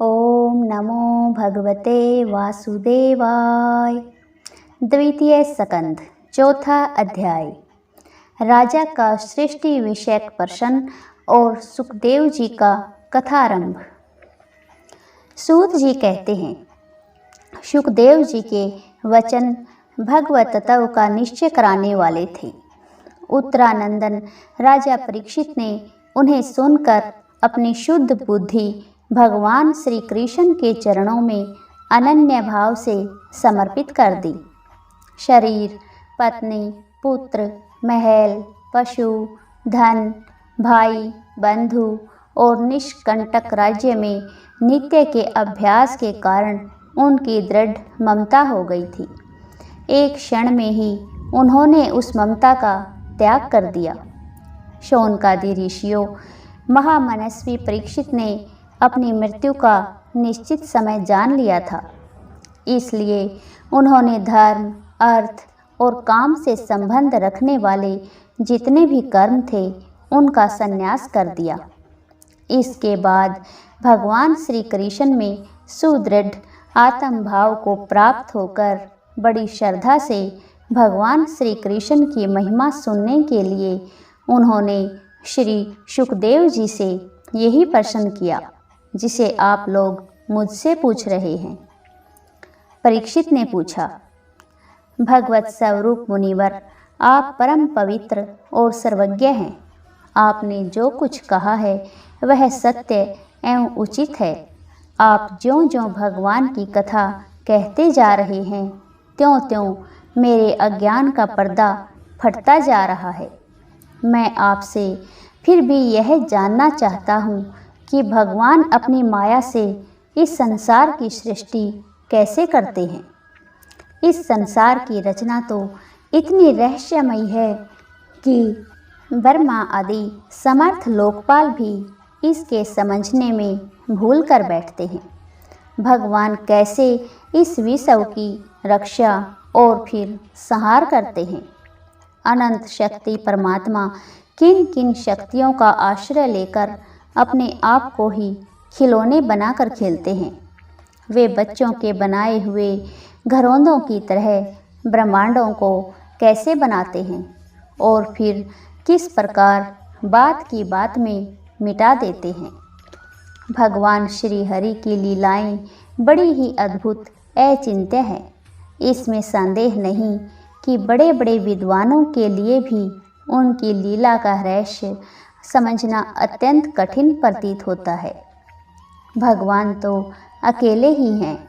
ओम नमो भगवते वासुदेवाय। द्वितीय स्कंद, चौथा अध्याय। राजा का सृष्टि विषयक प्रश्न और सुखदेव जी का कथारंभ। सूत जी कहते हैं, सुखदेव जी के वचन भगवत तत्व का निश्चय कराने वाले थे। उत्तरानंदन राजा परीक्षित ने उन्हें सुनकर अपनी शुद्ध बुद्धि भगवान श्री कृष्ण के चरणों में अनन्य भाव से समर्पित कर दी। शरीर, पत्नी, पुत्र, महल, पशु, धन, भाई, बंधु और निष्कंटक राज्य में नित्य के अभ्यास के कारण उनकी दृढ़ ममता हो गई थी। एक क्षण में ही उन्होंने उस ममता का त्याग कर दिया। शौनकादि ऋषियों, महामनस्वी परीक्षित ने अपनी मृत्यु का निश्चित समय जान लिया था। इसलिए उन्होंने धर्म, अर्थ और काम से संबंध रखने वाले जितने भी कर्म थे उनका संन्यास कर दिया। इसके बाद भगवान श्री कृष्ण में सुदृढ़ आत्म भाव को प्राप्त होकर बड़ी श्रद्धा से भगवान श्री कृष्ण की महिमा सुनने के लिए उन्होंने श्री सुखदेव जी से यही प्रश्न किया जिसे आप लोग मुझसे पूछ रहे हैं। परीक्षित ने पूछा, भगवत स्वरूप मुनिवर, आप परम पवित्र और सर्वज्ञ हैं। आपने जो कुछ कहा है वह सत्य एवं उचित है। आप ज्यों-ज्यों भगवान की कथा कहते जा रहे हैं त्यों-त्यों मेरे अज्ञान का पर्दा फटता जा रहा है। मैं आपसे फिर भी यह जानना चाहता हूँ कि भगवान अपनी माया से इस संसार की सृष्टि कैसे करते हैं। इस संसार की रचना तो इतनी रहस्यमयी है कि ब्रह्मा आदि समर्थ लोकपाल भी इसके समझने में भूल कर बैठते हैं। भगवान कैसे इस विश्व की रक्षा और फिर संहार करते हैं। अनंत शक्ति परमात्मा किन किन शक्तियों का आश्रय लेकर अपने आप को ही खिलौने बनाकर खेलते हैं। वे बच्चों के बनाए हुए घरौंदों की तरह ब्रह्मांडों को कैसे बनाते हैं और फिर किस प्रकार बात की बात में मिटा देते हैं। भगवान श्री हरि की लीलाएं बड़ी ही अद्भुत अचिंत्य है। इसमें संदेह नहीं कि बड़े बड़े विद्वानों के लिए भी उनकी लीला का रहस्य समझना अत्यंत कठिन प्रतीत होता है। भगवान तो अकेले ही हैं।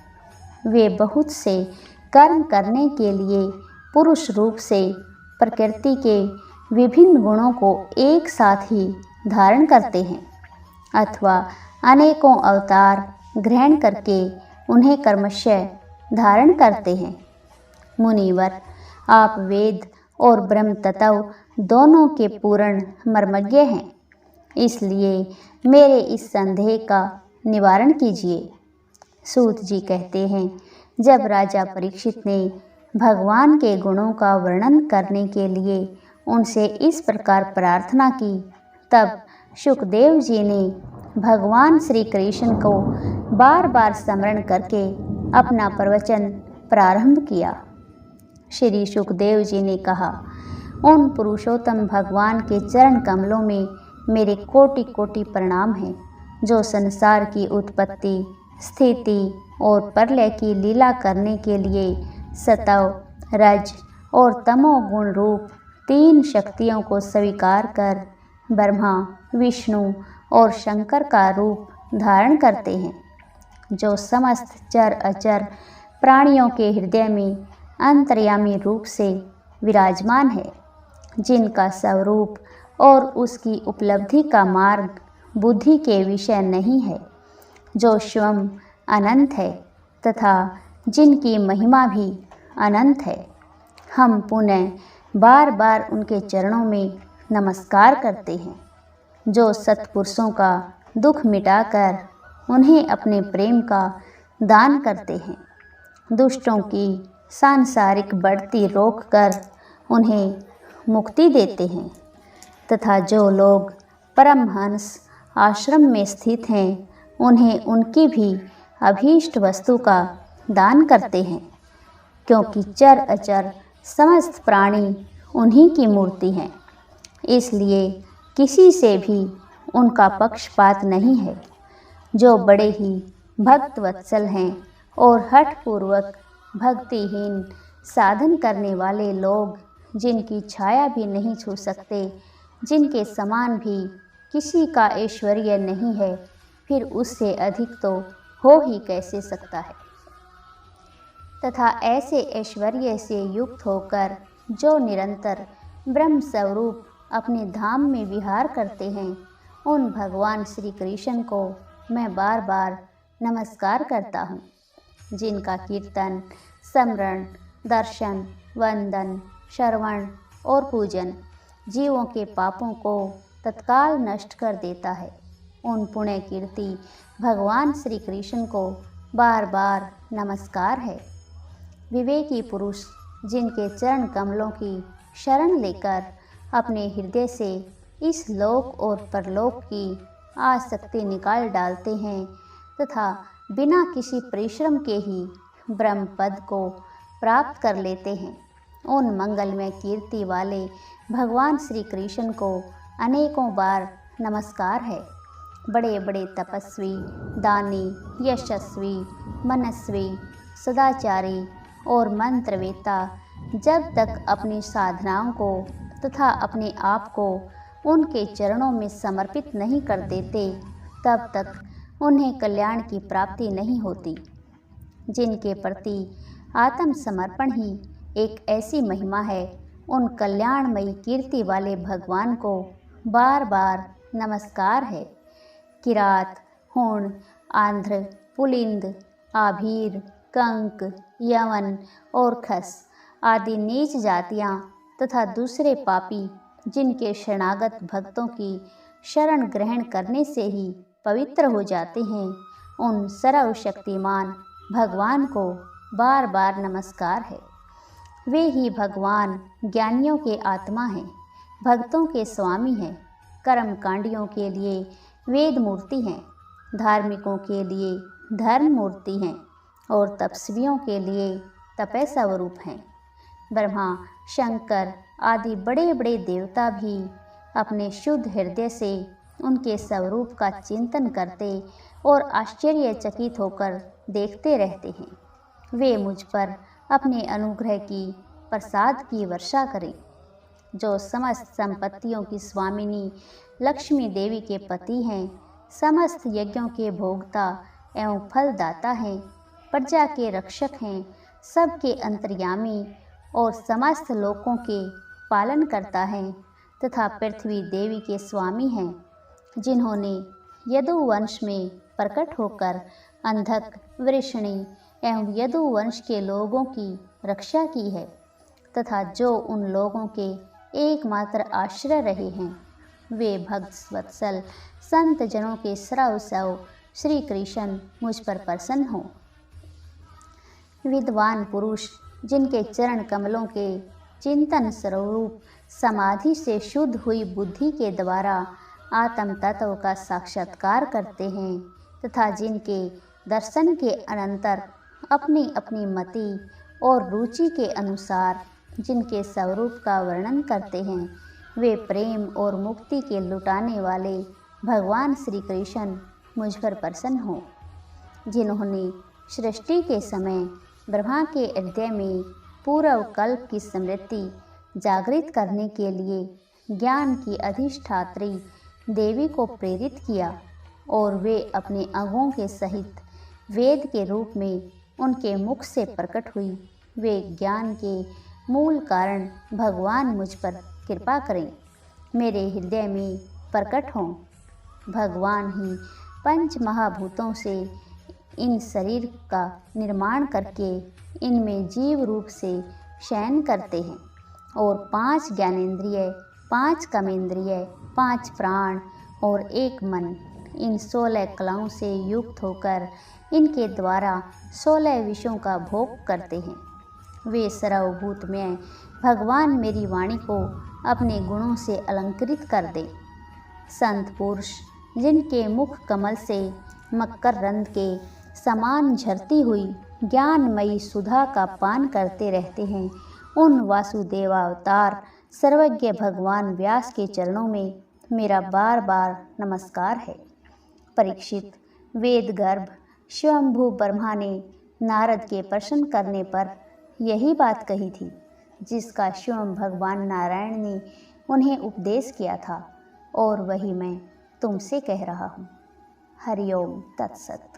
वे बहुत से कर्म करने के लिए पुरुष रूप से प्रकृति के विभिन्न गुणों को एक साथ ही धारण करते हैं अथवा अनेकों अवतार ग्रहण करके उन्हें क्रमशः धारण करते हैं। मुनिवर, आप वेद और ब्रह्म तत्व दोनों के पूर्ण मर्मज्ञ हैं। इसलिए मेरे इस संदेह का निवारण कीजिए। सूत जी कहते हैं, जब राजा परीक्षित ने भगवान के गुणों का वर्णन करने के लिए उनसे इस प्रकार प्रार्थना की, तब सुखदेव जी ने भगवान श्री कृष्ण को बार बार स्मरण करके अपना प्रवचन प्रारंभ किया। श्री सुखदेव जी ने कहा, उन पुरुषोत्तम भगवान के चरण कमलों में मेरे कोटि कोटि प्रणाम हैं, जो संसार की उत्पत्ति, स्थिति और प्रलय की लीला करने के लिए सत्व, रज और तमो गुण रूप तीन शक्तियों को स्वीकार कर ब्रह्मा, विष्णु और शंकर का रूप धारण करते हैं, जो समस्त चर अचर प्राणियों के हृदय में अंतर्यामी रूप से विराजमान है, जिनका स्वरूप और उसकी उपलब्धि का मार्ग बुद्धि के विषय नहीं है, जो स्वयं अनंत है तथा जिनकी महिमा भी अनंत है। हम पुनः बार बार उनके चरणों में नमस्कार करते हैं, जो सत्पुरुषों का दुख मिटाकर उन्हें अपने प्रेम का दान करते हैं, दुष्टों की सांसारिक बढ़ती रोककर उन्हें मुक्ति देते हैं तथा जो लोग परमहंस आश्रम में स्थित हैं उन्हें उनकी भी अभीष्ट वस्तु का दान करते हैं, क्योंकि चर अचर समस्त प्राणी उन्हीं की मूर्ति हैं। इसलिए किसी से भी उनका पक्षपात नहीं है। जो बड़े ही भक्त वत्सल हैं और हठपूर्वक भक्तिहीन साधन करने वाले लोग, जिनकी छाया भी नहीं छू सकते, जिनके समान भी किसी का ऐश्वर्य नहीं है, फिर उससे अधिक तो हो ही कैसे सकता है। तथा ऐसे ऐश्वर्य से युक्त होकर जो निरंतर ब्रह्म स्वरूप अपने धाम में विहार करते हैं, उन भगवान श्री कृष्ण को मैं बार बार नमस्कार करता हूँ, जिनका कीर्तन, स्मरण, दर्शन, वंदन, श्रवण और पूजन जीवों के पापों को तत्काल नष्ट कर देता है। उन पुण्य कीर्ति भगवान श्री कृष्ण को बार बार नमस्कार है। विवेकी पुरुष जिनके चरण कमलों की शरण लेकर अपने हृदय से इस लोक और परलोक की आसक्ति निकाल डालते हैं तथा बिना किसी परिश्रम के ही ब्रह्म पद को प्राप्त कर लेते हैं, उन मंगलमय कीर्ति वाले भगवान श्री कृष्ण को अनेकों बार नमस्कार है। बड़े बड़े तपस्वी, दानी, यशस्वी, मनस्वी, सदाचारी और मंत्रवेत्ता जब तक अपनी साधनाओं को तथा अपने आप को उनके चरणों में समर्पित नहीं कर देते, तब तक उन्हें कल्याण की प्राप्ति नहीं होती। जिनके प्रति आत्मसमर्पण ही एक ऐसी महिमा है, उन कल्याणमयी कीर्ति वाले भगवान को बार बार नमस्कार है। किरात, हूण, आंध्र, पुलिंद, आभीर, कंक, यवन और खस आदि नीच जातियाँ तथा दूसरे पापी, जिनके शरणागत भक्तों की शरण ग्रहण करने से ही पवित्र हो जाते हैं, उन सर्वशक्तिमान भगवान को बार बार नमस्कार है। वे ही भगवान ज्ञानियों के आत्मा हैं, भक्तों के स्वामी हैं, कर्मकांडियों के लिए वेद मूर्ति हैं, धार्मिकों के लिए धर्म मूर्ति हैं और तपस्वियों के लिए तपस्वरूप हैं। ब्रह्मा, शंकर आदि बड़े बड़े देवता भी अपने शुद्ध हृदय से उनके स्वरूप का चिंतन करते और आश्चर्यचकित होकर देखते रहते हैं। वे मुझ पर अपने अनुग्रह की प्रसाद की वर्षा करें। जो समस्त संपत्तियों की स्वामिनी लक्ष्मी देवी के पति हैं, समस्त यज्ञों के भोक्ता एवं फलदाता हैं, प्रजा के रक्षक हैं, सबके अंतर्यामी और समस्त लोकों के पालन करता है तथा पृथ्वी देवी के स्वामी हैं, जिन्होंने यदुवंश में प्रकट होकर अंधक, वृषणी एवं यदुवंश के लोगों की रक्षा की है तथा जो उन लोगों के एकमात्र आश्रय रहे हैं। वे भक्त वत्सल संत जनों के सर्वस्व श्री कृष्ण मुझ पर प्रसन्न हो। विद्वान पुरुष जिनके चरण कमलों के चिंतन स्वरूप समाधि से शुद्ध हुई बुद्धि के द्वारा आत्म तत्व का साक्षात्कार करते हैं तथा जिनके दर्शन के अनंतर अपनी अपनी मति और रुचि के अनुसार जिनके स्वरूप का वर्णन करते हैं, वे प्रेम और मुक्ति के लुटाने वाले भगवान श्री कृष्ण मुझ पर प्रसन्न हो। जिन्होंने सृष्टि के समय ब्रह्मा के हृदय में पूर्व कल्प की स्मृति जागृत करने के लिए ज्ञान की अधिष्ठात्री देवी को प्रेरित किया और वे अपने अंगों के सहित वेद के रूप में उनके मुख से प्रकट हुई। वे ज्ञान के मूल कारण भगवान मुझ पर कृपा करें, मेरे हृदय में प्रकट हों। भगवान ही पंच महाभूतों से इन शरीर का निर्माण करके इनमें जीव रूप से शयन करते हैं और 5 ज्ञानेंद्रिय, 5 कर्मेंद्रिय, 5 प्राण और 1 मन, इन 16 कलाओं से युक्त होकर इनके द्वारा 16 विषयों का भोग करते हैं। वे सर्वभूतमय भगवान मेरी वाणी को अपने गुणों से अलंकृत कर दे। संत पुरुष जिनके मुख कमल से मकरंद के समान झरती हुई ज्ञानमयी सुधा का पान करते रहते हैं, उन वासुदेवावतार सर्वज्ञ भगवान व्यास के चरणों में मेरा बार बार नमस्कार है। परीक्षित, वेद गर्भ स्वयंभू ब्रह्मा ने नारद के प्रश्न करने पर यही बात कही थी, जिसका स्वयं भगवान नारायण ने उन्हें उपदेश किया था, और वही मैं तुमसे कह रहा हूँ। हरिओम तत्सत।